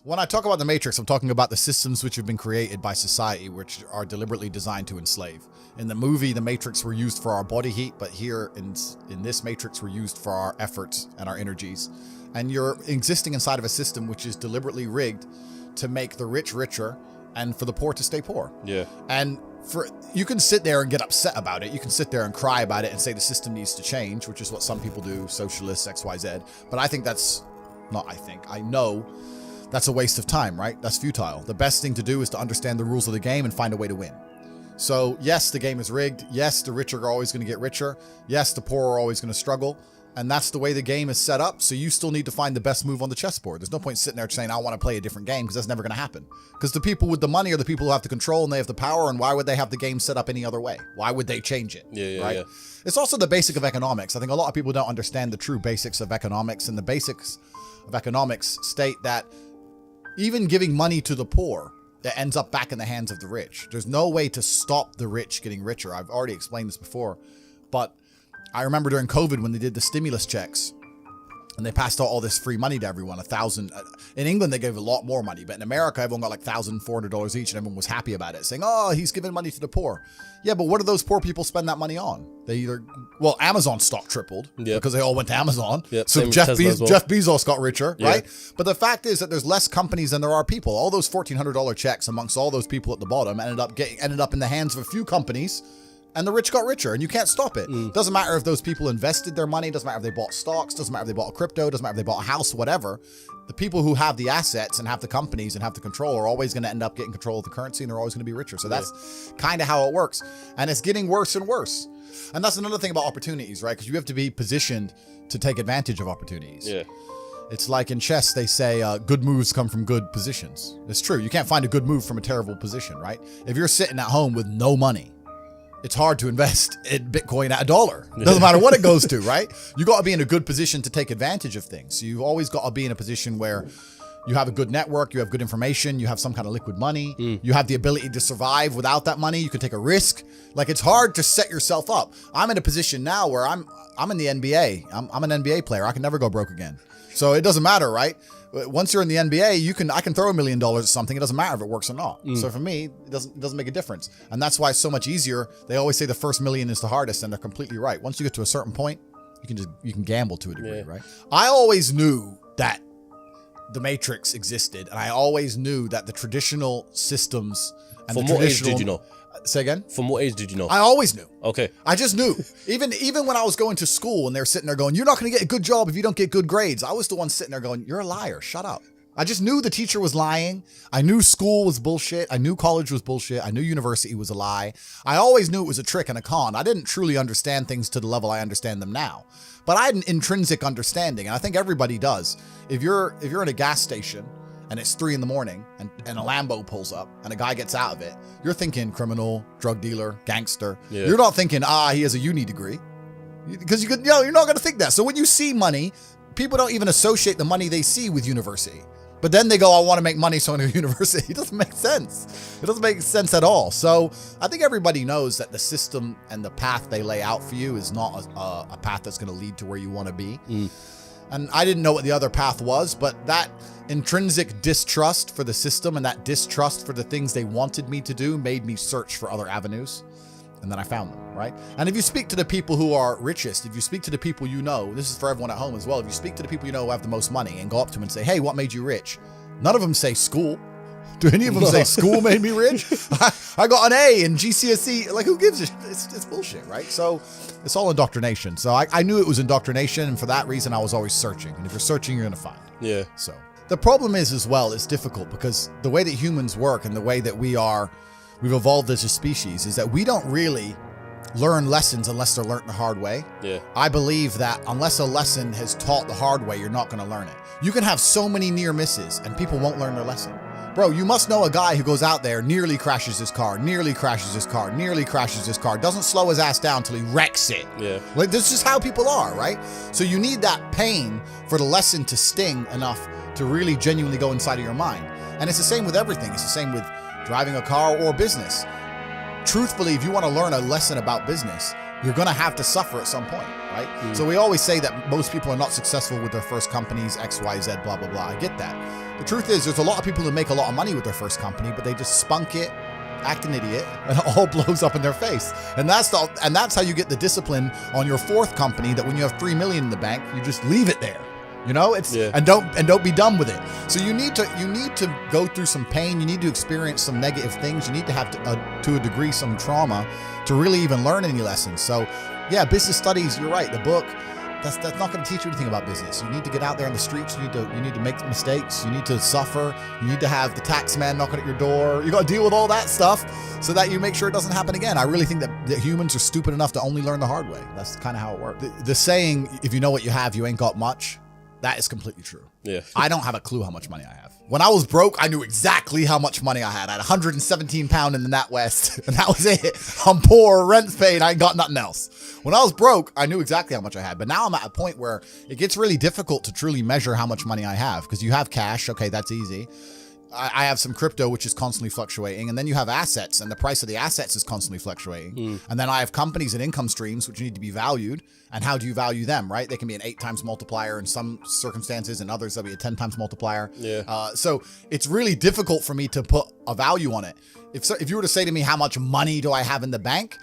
When I talk about the Matrix, I'm talking about the systems which have been created by society, which are deliberately designed to enslave. In the movie, the Matrix were used for our body heat, but here in this Matrix, we're used for our efforts and our energies. And you're existing inside of a system which is deliberately rigged to make the rich richer and for the poor to stay poor. Yeah. And you can sit there and get upset about it. You can sit there and cry about it and say the system needs to change, which is what some people do, socialists, XYZ. But I think I know that's a waste of time, right? That's futile. The best thing to do is to understand the rules of the game and find a way to win. So yes, the game is rigged. Yes, the rich are always going to get richer. Yes, the poor are always going to struggle. And that's the way the game is set up. So you still need to find the best move on the chessboard. There's no point sitting there saying, I want to play a different game, because that's never going to happen. Because the people with the money are the people who have the control and they have the power. And why would they have the game set up any other way? Why would they change it? Right? It's also the basic of economics. I think a lot of people don't understand the true basics of economics. And the basics of economics state that even giving money to the poor, it ends up back in the hands of the rich. There's no way to stop the rich getting richer. I've already explained this before, but I remember during COVID when they did the stimulus checks and they passed out all this free money to everyone, $1,000. In England, they gave a lot more money, but in America, everyone got like $1,400 each and everyone was happy about it, saying, oh, he's giving money to the poor. Yeah, but what do those poor people spend that money on? Amazon stock tripled because they all went to Amazon. So Jeff Bezos got richer, right? But the fact is that there's less companies than there are people. All those $1,400 checks amongst all those people at the bottom ended up in the hands of a few companies. And the rich got richer, and you can't stop it. Doesn't matter if those people invested their money, doesn't matter if they bought stocks, doesn't matter if they bought a crypto, doesn't matter if they bought a house, whatever. The people who have the assets and have the companies and have the control are always going to end up getting control of the currency, and they're always going to be richer. So that's kind of how it works. And it's getting worse and worse. And that's another thing about opportunities, right? Because you have to be positioned to take advantage of opportunities. Yeah. It's like in chess, they say good moves come from good positions. It's true. You can't find a good move from a terrible position, right? If you're sitting at home with no money, it's hard to invest in Bitcoin at $1. Doesn't matter what it goes to, right? You got to be in a good position to take advantage of things. So you've always got to be in a position where you have a good network, you have good information, you have some kind of liquid money, you have the ability to survive without that money, you can take a risk. Like, it's hard to set yourself up. I'm in a position now where I'm in the NBA. I'm an NBA player. I can never go broke again. So it doesn't matter, right? Once you're in the NBA, I can throw $1 million at something. It doesn't matter if it works or not. So for me, it doesn't make a difference. And that's why it's so much easier. They always say the first million is the hardest, and they're completely right. Once you get to a certain point, you can gamble to a degree, right? I always knew that the Matrix existed, and I always knew that the traditional systems and From what age did you know? Say again? From what age did you know? I always knew. Okay. I just knew. Even when I was going to school and they're sitting there going, you're not going to get a good job if you don't get good grades. I was the one sitting there going, you're a liar. Shut up. I just knew the teacher was lying. I knew school was bullshit. I knew college was bullshit. I knew university was a lie. I always knew it was a trick and a con. I didn't truly understand things to the level I understand them now. But I had an intrinsic understanding, and I think everybody does. If you're in a gas station and it's 3 a.m. and a Lambo pulls up and a guy gets out of it, you're thinking criminal, drug dealer, gangster. You're not thinking, he has a uni degree. Because you're not going to think that. So when you see money, people don't even associate the money they see with university. But then they go, I want to make money, so I'm going to university. It doesn't make sense. It doesn't make sense at all. So I think everybody knows that the system and the path they lay out for you is not a path that's going to lead to where you want to be. And I didn't know what the other path was, but that intrinsic distrust for the system and that distrust for the things they wanted me to do made me search for other avenues. And then I found them, right? And if you speak to the people who are richest, if you speak to the people you know, this is for everyone at home as well, if you speak to the people you know who have the most money and go up to them and say, hey, what made you rich? None of them say school. Do any of them say school made me rich? I got an A in GCSE. Like, who gives a shit? It's bullshit, right? So it's all indoctrination. So I knew it was indoctrination, and for that reason, I was always searching. And if you're searching, you're going to find. Yeah. So the problem is, as well, it's difficult because the way that humans work and the way that we've evolved as a species is that we don't really learn lessons unless they're learned the hard way. Yeah. I believe that unless a lesson is taught the hard way, you're not going to learn it. You can have so many near misses and people won't learn their lesson. Bro, you must know a guy who goes out there, nearly crashes his car, doesn't slow his ass down till he wrecks it. Yeah. Like, this is how people are, right? So you need that pain for the lesson to sting enough to really genuinely go inside of your mind. And it's the same with everything. It's the same with driving a car or business. Truthfully, if you want to learn a lesson about business, you're going to have to suffer at some point, right? So we always say that most people are not successful with their first companies, X, Y, Z, blah, blah, blah. I get that. The truth is there's a lot of people who make a lot of money with their first company, but they just spunk it, act an idiot, and it all blows up in their face. And that's how you get the discipline on your fourth company, that when you have $3 million in the bank, you just leave it there. You know, and don't be done with it. So you need to go through some pain. You need to experience some negative things. You need to have to a degree some trauma to really even learn any lessons. So yeah, business studies, you're right. The book, that's not going to teach you anything about business. You need to get out there in the streets. You need to make mistakes. You need to suffer. You need to have the tax man knocking at your door. You got to deal with all that stuff so that you make sure it doesn't happen again. I really think that humans are stupid enough to only learn the hard way. That's kind of how it works. The saying, if you know what you have, you ain't got much. That is completely true. Yeah. I don't have a clue how much money I have. When I was broke, I knew exactly how much money I had. I had 117 pound in the NatWest, and that was it. I'm poor, rent's paid, I ain't got nothing else. When I was broke, I knew exactly how much I had. But now I'm at a point where it gets really difficult to truly measure how much money I have, because you have cash. Okay, that's easy. I have some crypto, which is constantly fluctuating. And then you have assets, and the price of the assets is constantly fluctuating. And then I have companies and income streams, which need to be valued. And how do you value them, right? They can be an 8 times multiplier in some circumstances, and others that'll be a 10 times multiplier. Yeah. So it's really difficult for me to put a value on it. If you were to say to me, how much money do I have in the bank?